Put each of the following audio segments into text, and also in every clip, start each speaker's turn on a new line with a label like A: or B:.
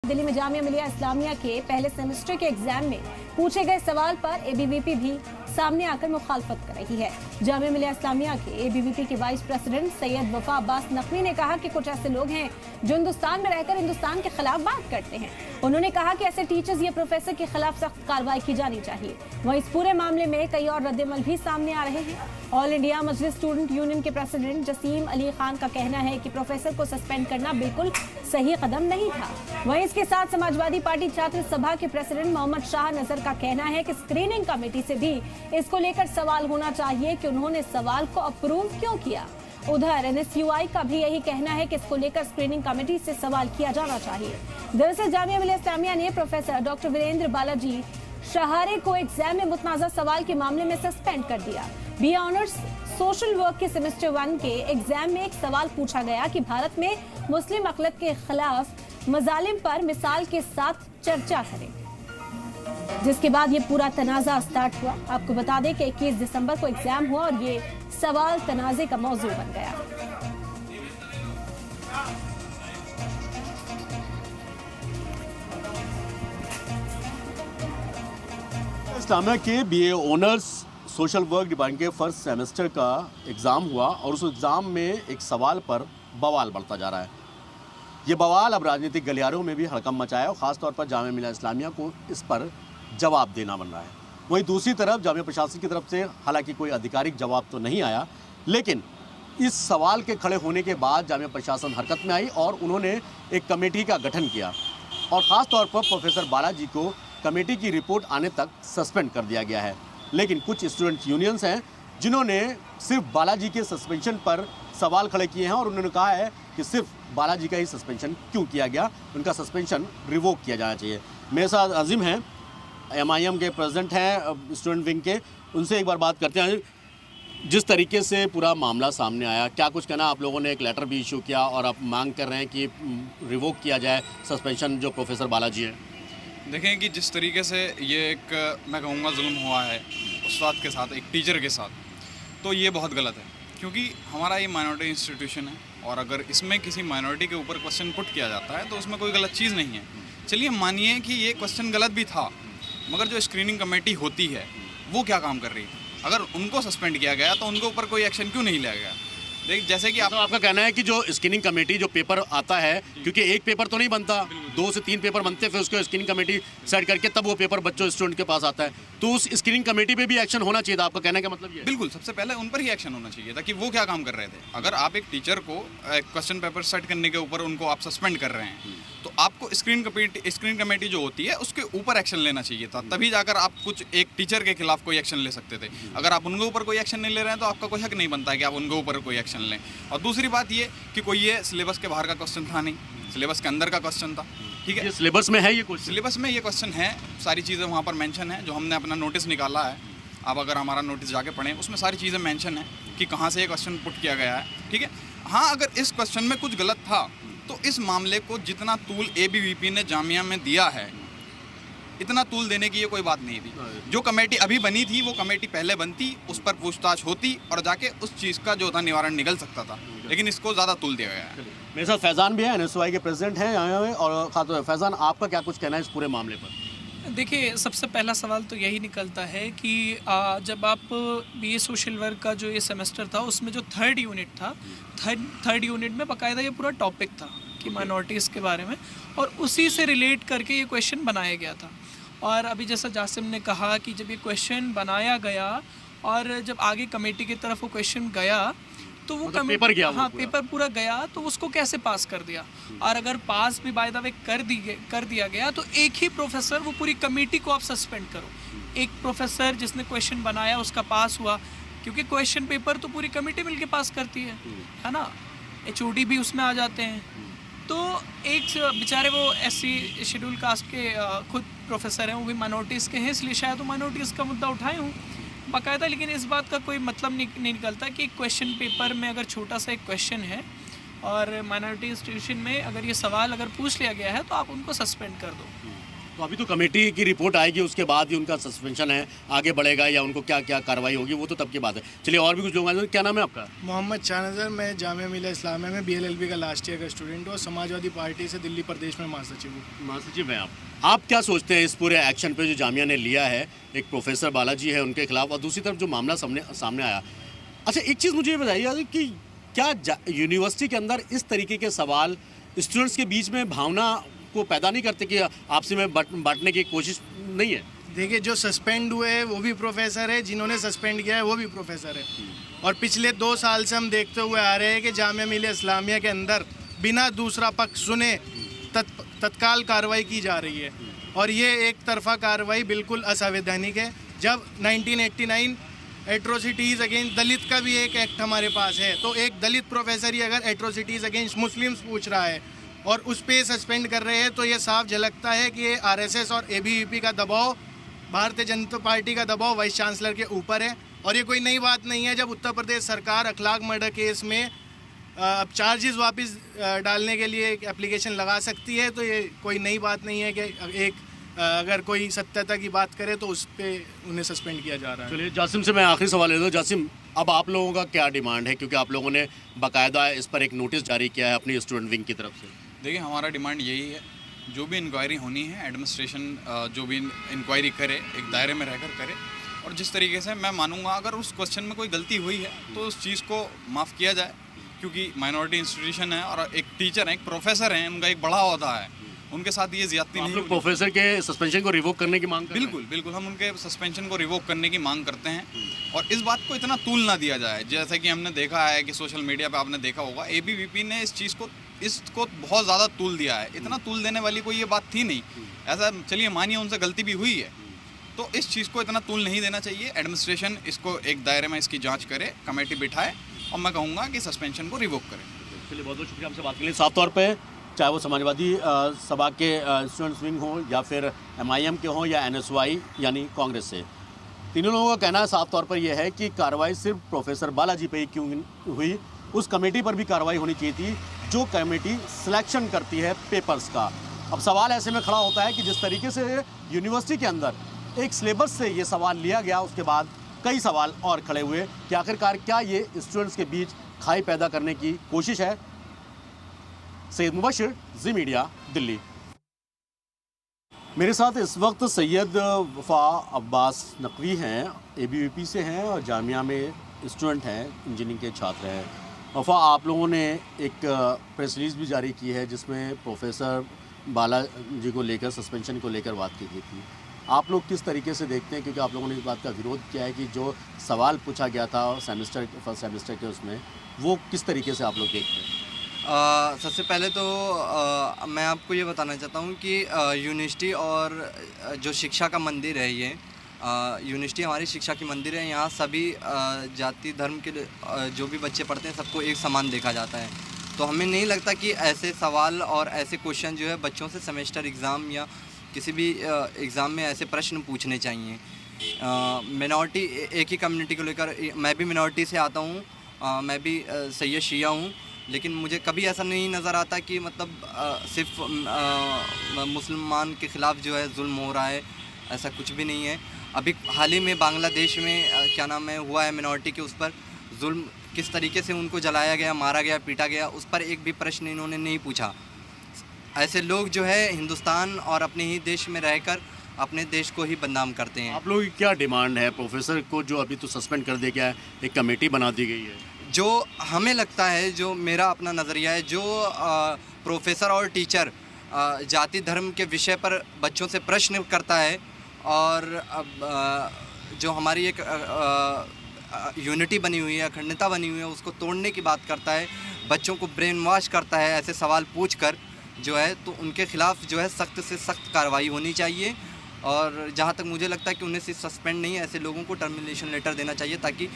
A: दिल्ली में जामिया मिलिया इस्लामिया के पहले सेमेस्टर के एग्जाम में पूछे गए सवाल पर एबीवीपी भी सामने आकर मुखालफत कर रही है। जामिया मिलिया इस्लामिया के एबीवीपी के वाइस प्रेसिडेंट सैयद वफा अब्बास नकवी ने कहा कि कुछ ऐसे लोग हैं जो हिंदुस्तान में रहकर हिंदुस्तान के खिलाफ बात करते हैं। उन्होंने कहा कि ऐसे टीचर्स या प्रोफेसर के खिलाफ सख्त कार्रवाई की जानी चाहिए। वहीं इस पूरे मामले में कई और रद्दमल भी सामने आ रहे हैं। ऑल इंडिया मजलिस स्टूडेंट यूनियन के प्रेसिडेंट जसीम अली खान का कहना है कि प्रोफेसर को सस्पेंड करना बिल्कुल सही कदम नहीं था। वहीं इसके साथ समाजवादी पार्टी छात्र सभा के प्रेसिडेंट मोहम्मद शाह नजर का कहना है कि स्क्रीनिंग कमेटी से भी इसको लेकर सवाल होना चाहिए कि उन्होंने सवाल को अप्रूव क्यों किया। उधर एनएसयूआई का भी यही कहना है कि इसको लेकर स्क्रीनिंग कमेटी से सवाल किया जाना चाहिए। दरअसल जामिया मिलिया इस्लामिया ने प्रोफेसर डॉक्टर वीरेंद्र बालाजी शहारे को एग्जाम में मुतनाज़ा सवाल के मामले में सस्पेंड कर दिया। बी ऑनर्स सोशल वर्क के सेमेस्टर 1 के एग्जाम में एक सवाल पूछा गया कि भारत में मुस्लिम अखलत के खिलाफ मजालिम पर मिसाल के साथ चर्चा करें, जिसके बाद ये पूरा तनाज़ा स्टार्ट हुआ। आपको बता दें कि 21 दिसंबर को एग्जाम हुआ और ये सवाल तनाज़े का मौजू बन गया।
B: इस्लामिया के BA honours social work department के फर्स्ट सेमेस्टर का एग्ज़ाम हुआ और उस एग्ज़ाम में एक सवाल पर बवाल बढ़ता जा रहा है। ये बवाल अब राजनीतिक गलियारों में भी हड़कंप मचाया और ख़ासतौर पर जामिया मिलिया इस्लामिया को इस पर जवाब देना बन रहा है। वहीं दूसरी तरफ जामिया प्रशासन की तरफ से हालांकि कोई आधिकारिक जवाब तो नहीं आया, लेकिन इस सवाल के खड़े होने के बाद जामिया प्रशासन हरकत में आई और उन्होंने एक कमेटी का गठन किया और ख़ास तौर पर प्रोफेसर बालाजी को कमेटी की रिपोर्ट आने तक सस्पेंड कर दिया गया है। लेकिन कुछ स्टूडेंट यूनियंस हैं जिन्होंने सिर्फ बालाजी के सस्पेंशन पर सवाल खड़े किए हैं और उन्होंने कहा है कि सिर्फ बालाजी का ही सस्पेंशन क्यों किया गया, उनका सस्पेंशन रिवोक किया जाना चाहिए। मेरे साथ अजीम हैं, MIM के प्रेसिडेंट हैं स्टूडेंट विंग के, उनसे एक बार बात करते हैं। जिस तरीके से पूरा मामला सामने आया, क्या कुछ कहना, आप लोगों ने एक लेटर भी इशू किया और आप मांग कर रहे हैं कि रिवोक किया जाए सस्पेंशन जो प्रोफेसर बालाजी है।
C: देखें कि जिस तरीके से ये एक मैं कहूँगा जुल्म हुआ है उस्ताद के साथ, एक टीचर के साथ, तो ये बहुत गलत है क्योंकि हमारा ये माइनॉरिटी इंस्टीट्यूशन है और अगर इसमें किसी माइनॉरिटी के ऊपर क्वेश्चन पुट किया जाता है तो उसमें कोई गलत चीज़ नहीं है। चलिए मानिए कि ये क्वेश्चन गलत भी था, मगर जो स्क्रीनिंग कमेटी होती है वो क्या काम कर रही थी? अगर उनको सस्पेंड किया गया तो उनके ऊपर कोई एक्शन क्यों नहीं लिया गया? देख, जैसे कि आपका
B: कहना है कि जो स्क्रीनिंग कमेटी जो पेपर आता है, क्योंकि एक पेपर तो नहीं बनता, 2 से 3 पेपर बनते हैं, फिर उसको स्क्रीनिंग कमेटी सेट करके तब वो पेपर बच्चों स्टूडेंट के पास आता है, तो उस स्क्रीनिंग कमेटी पे भी एक्शन होना चाहिए था। आपका कहने का मतलब ये?
C: बिल्कुल, सबसे पहले उन पर ही एक्शन होना चाहिए था कि वो क्या काम कर रहे थे। अगर आप एक टीचर को क्वेश्चन पेपर सेट करने के ऊपर उनको आप सस्पेंड कर रहे हैं तो आपको स्क्रीनिंग कमेटी जो होती है उसके ऊपर एक्शन लेना चाहिए था, तभी जाकर आप कुछ एक टीचर के खिलाफ कोई एक्शन ले सकते थे। अगर आप उनके ऊपर कोई एक्शन नहीं ले रहे हैं तो आपका कोई हक नहीं बनता है कि आप उनके ऊपर कोई एक्शन लें। और दूसरी बात ये कि कोई ये सिलेबस के बाहर का क्वेश्चन था नहीं, सिलेबस के अंदर का क्वेश्चन था। ठीक है,
B: सिलेबस में है ये क्वेश्चन,
C: सिलेबस में ये क्वेश्चन है, सारी चीज़ें वहाँ पर मेंशन है। जो हमने अपना नोटिस निकाला है, आप अगर हमारा नोटिस जाके पढ़ें, उसमें सारी चीज़ें मेंशन है कि कहाँ से ये क्वेश्चन पुट किया गया है। ठीक है, हाँ, अगर इस क्वेश्चन में कुछ गलत था तो इस मामले को जितना तूल एबीवीपी ने जामिया में दिया है, इतना तूल देने की ये कोई बात नहीं थी। जो कमेटी अभी बनी थी वो कमेटी पहले बनती, उस पर पूछताछ होती और जाके उस चीज़ का जो था निवारण निकल सकता था, लेकिन इसको ज़्यादा तूल दिया गया है।
B: मेरे साथ फैज़ान भी है, एनएसयूआई के प्रेसिडेंट हैं यहाँ में, और खास फैज़ान, आपका क्या कुछ कहना है इस पूरे मामले पर?
D: देखिए, सबसे पहला सवाल तो यही निकलता है कि जब आप बीए सोशल वर्क का जो ये सेमेस्टर था उसमें जो थर्ड यूनिट था, थर्ड यूनिट में बाकायदा ये पूरा टॉपिक था कि माइनॉरिटीज़ के बारे में, और उसी से रिलेट करके ये क्वेश्चन बनाया गया था। और अभी जैसा जासिम ने कहा कि जब ये क्वेश्चन बनाया गया और जब आगे कमेटी की तरफ वो क्वेश्चन गया तो वो
B: पेपर गया,
D: हाँ, पेपर पूरा गया, तो उसको कैसे पास कर दिया? और अगर पास भी बाय द वे कर दिया गया तो एक ही प्रोफेसर, वो पूरी कमेटी को आप सस्पेंड करो। एक प्रोफेसर जिसने क्वेश्चन बनाया उसका पास हुआ, क्योंकि क्वेश्चन पेपर तो पूरी कमेटी मिलके पास करती है ना, HOD भी उसमें आ जाते हैं। तो एक बेचारे वो SC शेड्यूल कास्ट के खुद प्रोफेसर हैं, वो भी माइनॉरिटीज़ के हैं, इसलिए शायद वो माइनॉरिटीज़ का मुद्दा उठाए हूँ बाकायदा। लेकिन इस बात का कोई मतलब नहीं निकलता कि क्वेश्चन पेपर में अगर छोटा सा एक क्वेश्चन है और माइनॉरिटी इंस्टीट्यूशन में अगर ये सवाल अगर पूछ लिया गया है तो आप उनको सस्पेंड कर दो।
B: तो अभी तो कमेटी की रिपोर्ट आएगी, उसके बाद ही उनका सस्पेंशन है, आगे बढ़ेगा या उनको क्या क्या कार्रवाई होगी वो तो तब की बात है। चलिए और भी कुछ लोग आए। क्या नाम है आपका?
E: मोहम्मद शाहनज़र, मैं जामिया मिलिया इस्लामिया में BLLB का लास्ट ईयर का स्टूडेंट हूँ और समाजवादी पार्टी से दिल्ली प्रदेश में महासचिव हूँ।
B: महासचिव हैं आप क्या सोचते हैं इस पूरे एक्शन पे जो जामिया ने लिया है? एक प्रोफेसर बालाजी है उनके खिलाफ और दूसरी तरफ जो मामला सामने आया। अच्छा, एक चीज़ मुझे ये बताइए कि क्या यूनिवर्सिटी के अंदर इस तरीके के सवाल स्टूडेंट्स के बीच में भावना को पैदा नहीं करते कि आपसे में बांटने की कोशिश नहीं है?
E: देखिए, जो सस्पेंड हुए हैं वो भी प्रोफेसर है, जिन्होंने सस्पेंड किया है वो भी प्रोफेसर है। और पिछले 2 साल से हम देखते हुए आ रहे हैं कि जामिया मिलिया इस्लामिया के अंदर बिना दूसरा पक्ष सुने तत्काल कार्रवाई की जा रही है और ये एक तरफा कार्रवाई बिल्कुल असंवैधानिक है। जब 1989 एट्रोसिटीज़ अगेंस्ट दलित का भी एक एक्ट हमारे पास है, तो एक दलित प्रोफेसर ही अगर एट्रोसिटीज़ अगेंस्ट मुस्लिम्स पूछ रहा है और उस पे सस्पेंड कर रहे हैं, तो ये साफ झलकता है कि ये RSS और ABVP का दबाव, भारतीय जनता पार्टी का दबाव वाइस चांसलर के ऊपर है। और ये कोई नई बात नहीं है। जब उत्तर प्रदेश सरकार अखलाक मर्डर केस में अब चार्जेस वापस डालने के लिए एक एप्लीकेशन लगा सकती है, तो ये कोई नई बात नहीं है कि अगर कोई सत्यता की बात करे तो उस पर उन्हें सस्पेंड किया जा रहा है।
B: चलिए जासिम से मैं आखिरी सवाल ले दूँ। जासिम, अब आप लोगों का क्या डिमांड है, क्योंकि आप लोगों ने बाकायदा इस पर एक नोटिस जारी किया है अपनी स्टूडेंट विंग की तरफ से?
C: देखिए, हमारा डिमांड यही है, जो भी इंक्वायरी होनी है एडमिनिस्ट्रेशन जो भी इंक्वायरी करे एक दायरे में रहकर करे। और जिस तरीके से मैं मानूंगा अगर उस क्वेश्चन में कोई गलती हुई है तो उस चीज़ को माफ़ किया जाए, क्योंकि माइनॉरिटी इंस्टीट्यूशन है और एक टीचर हैं, एक प्रोफेसर हैं, उनका एक बड़ा ओहदा है, उनके साथ ये ज्यादती नहीं।
B: प्रोफेसर के सस्पेंशन को रिवोक करने की मांग कर
C: बिल्कुल हम उनके सस्पेंशन को रिवोक करने की मांग करते हैं और इस बात को इतना तूल ना दिया जाए। जैसे कि हमने देखा है कि सोशल मीडिया पे आपने देखा होगा ABVP ने इस चीज़ को इसको बहुत ज़्यादा तूल दिया है। इतना तूल देने वाली कोई ये बात थी नहीं। ऐसा चलिए मानिए उनसे गलती भी हुई है, तो इस चीज़ को इतना तूल नहीं देना चाहिए। एडमिनिस्ट्रेशन इसको एक दायरे में इसकी जाँच करे, कमेटी बिठाए और मैं कहूँगा कि सस्पेंशन को रिवोक करें।
B: चलिए बहुत बहुत शुक्रिया हमसे बात के लिए। साफ तौर पे चाहे वो समाजवादी सभा के स्टूडेंट्स विंग हो या फिर MIM के हों या NSY यानी कांग्रेस से, तीनों लोगों का कहना है साफ तौर पर यह है कि कार्रवाई सिर्फ प्रोफेसर बालाजी पे ही क्यों हुई, उस कमेटी पर भी कार्रवाई होनी चाहिए थी जो कमेटी सिलेक्शन करती है पेपर्स का। अब सवाल ऐसे में खड़ा होता है कि जिस तरीके से यूनिवर्सिटी के अंदर एक सिलेबस से ये सवाल लिया गया, उसके बाद कई सवाल और खड़े हुए कि आखिरकार क्या ये स्टूडेंट्स के बीच खाई पैदा करने की कोशिश है। सैयद मुबशिर, जी मीडिया, दिल्ली। मेरे साथ इस वक्त सैयद वफा अब्बास नकवी हैं, ABVP से हैं और जामिया में स्टूडेंट हैं, इंजीनियरिंग के छात्र हैं। वफा, आप लोगों ने एक प्रेस रिलीज़ भी जारी की है जिसमें प्रोफेसर बालाजी को लेकर, सस्पेंशन को लेकर बात की गई थी। आप लोग किस तरीके से देखते हैं, क्योंकि आप लोगों ने इस बात का विरोध किया है कि जो सवाल पूछा गया था फर्स्ट सेमेस्टर के उसमें, वो किस तरीके से आप लोग देखते हैं?
F: सबसे पहले तो मैं आपको ये बताना चाहता हूँ कि यूनिवर्सिटी और जो शिक्षा का मंदिर है, ये यूनिवर्सिटी हमारी शिक्षा की मंदिर है। यहाँ सभी जाति धर्म के जो भी बच्चे पढ़ते हैं सबको एक समान देखा जाता है। तो हमें नहीं लगता कि ऐसे सवाल और ऐसे क्वेश्चन जो है बच्चों से सेमेस्टर एग्ज़ाम या किसी भी एग्ज़ाम में ऐसे प्रश्न पूछने चाहिए। मिनॉरिटी, एक ही कम्युनिटी को लेकर, मैं भी मिनॉरिटी से आता हूँ, मैं भी सैयद शिया हूँ, लेकिन मुझे कभी ऐसा नहीं नज़र आता कि मतलब सिर्फ मुसलमान के ख़िलाफ़ जो है जुल्म हो रहा है, ऐसा कुछ भी नहीं है। अभी हाल ही में बांग्लादेश में क्या नाम है हुआ है मिनॉरिटी के उस पर जुल्म, किस तरीके से उनको जलाया गया, मारा गया, पीटा गया, उस पर एक भी प्रश्न इन्होंने नहीं पूछा। ऐसे लोग जो है हिंदुस्तान और अपने ही देश में रहकर अपने देश को ही बदनाम करते हैं।
B: आप लोगों की क्या डिमांड है? प्रोफेसर को जो अभी तो सस्पेंड कर दिया गया है, एक कमेटी बना दी गई है।
F: जो हमें लगता है, जो मेरा अपना नज़रिया है, जो प्रोफेसर और टीचर जाति धर्म के विषय पर बच्चों से प्रश्न करता है और जो हमारी एक यूनिटी बनी हुई है, अखंडता बनी हुई है, उसको तोड़ने की बात करता है, बच्चों को ब्रेन वॉश करता है ऐसे सवाल पूछकर जो है, तो उनके ख़िलाफ़ जो है सख्त से सख्त कार्रवाई होनी चाहिए। और जहाँ तक मुझे लगता है कि उन्हें सिर्फ सस्पेंड नहीं, ऐसे लोगों को टर्मिनेशन लेटर देना चाहिए ताकि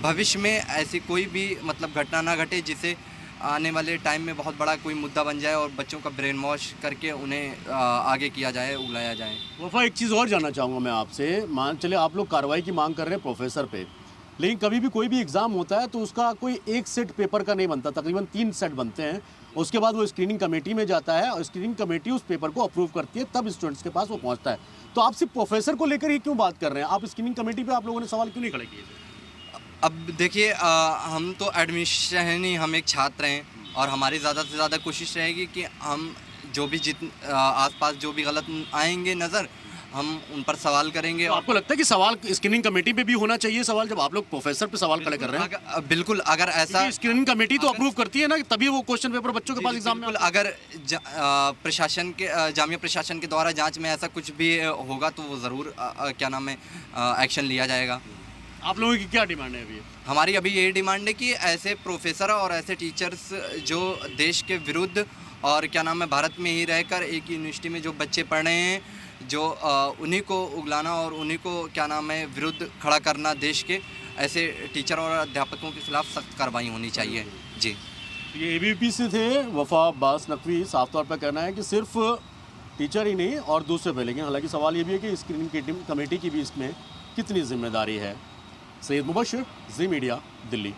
F: भविष्य में ऐसी कोई भी मतलब घटना ना घटे जिसे आने वाले टाइम में बहुत बड़ा कोई मुद्दा बन जाए और बच्चों का ब्रेन वॉश करके उन्हें आगे किया जाए, उगलाया जाए।
B: वफा, एक चीज़ और जानना चाहूँगा मैं आपसे। मान चले आप लोग कार्रवाई की मांग कर रहे हैं प्रोफेसर पे, लेकिन कभी भी कोई भी एग्ज़ाम होता है तो उसका कोई एक सेट पेपर का नहीं बनता, तकरीबन 3 सेट बनते हैं उसके बाद वो स्क्रीनिंग कमेटी में जाता है और स्क्रीनिंग कमेटी उस पेपर को अप्रूव करती है, तब स्टूडेंट्स के पास वो पहुंचता है। तो आप सिर्फ प्रोफेसर को लेकर ही क्यों बात कर रहे हैं? आप स्क्रीनिंग कमेटी पे आप लोगों ने सवाल क्यों नहीं खड़े किए?
F: अब देखिए, हम तो एडमिशन ही, हम एक छात्र हैं और हमारी ज़्यादा से ज़्यादा कोशिश रहेगी कि हम जो भी आसपास जो भी गलत आएंगे नज़र, हम उन पर सवाल करेंगे।
B: तो आपको लगता है कि सवाल स्क्रीनिंग कमेटी पे भी होना चाहिए सवाल, जब आप लोग प्रोफेसर पे सवाल खड़े कर रहे हैं?
F: बिल्कुल, अगर ऐसा
B: स्क्रीनिंग कमेटी तो अप्रूव करती है ना, तभी वो क्वेश्चन पेपर बच्चों के पास एग्जाम में।
F: अगर प्रशासन के जामिया प्रशासन के द्वारा जांच में ऐसा कुछ भी होगा तो वो ज़रूर क्या नाम है एक्शन लिया जाएगा।
B: आप लोगों की क्या डिमांड है अभी?
F: हमारी अभी यही डिमांड है कि ऐसे प्रोफेसर और ऐसे टीचर्स जो देश के विरुद्ध और क्या नाम है भारत में ही रहकर एक यूनिवर्सिटी में जो बच्चे पढ़ रहे हैं, जो उन्हीं को उगलाना और उन्हीं को क्या नाम है विरुद्ध खड़ा करना देश के, ऐसे टीचर और अध्यापकों के खिलाफ सख्त कार्रवाई होनी चाहिए। जी,
B: ये ABVP से थे वफा अब्बास नकवी। साफ तौर पर कहना है कि सिर्फ टीचर ही नहीं और दूसरे पे, लेकिन हालांकि सवाल ये भी है कि स्क्रीनिंग कमेटी की भी इसमें कितनी जिम्मेदारी है। सैयद मुबशर, जी मीडिया, दिल्ली।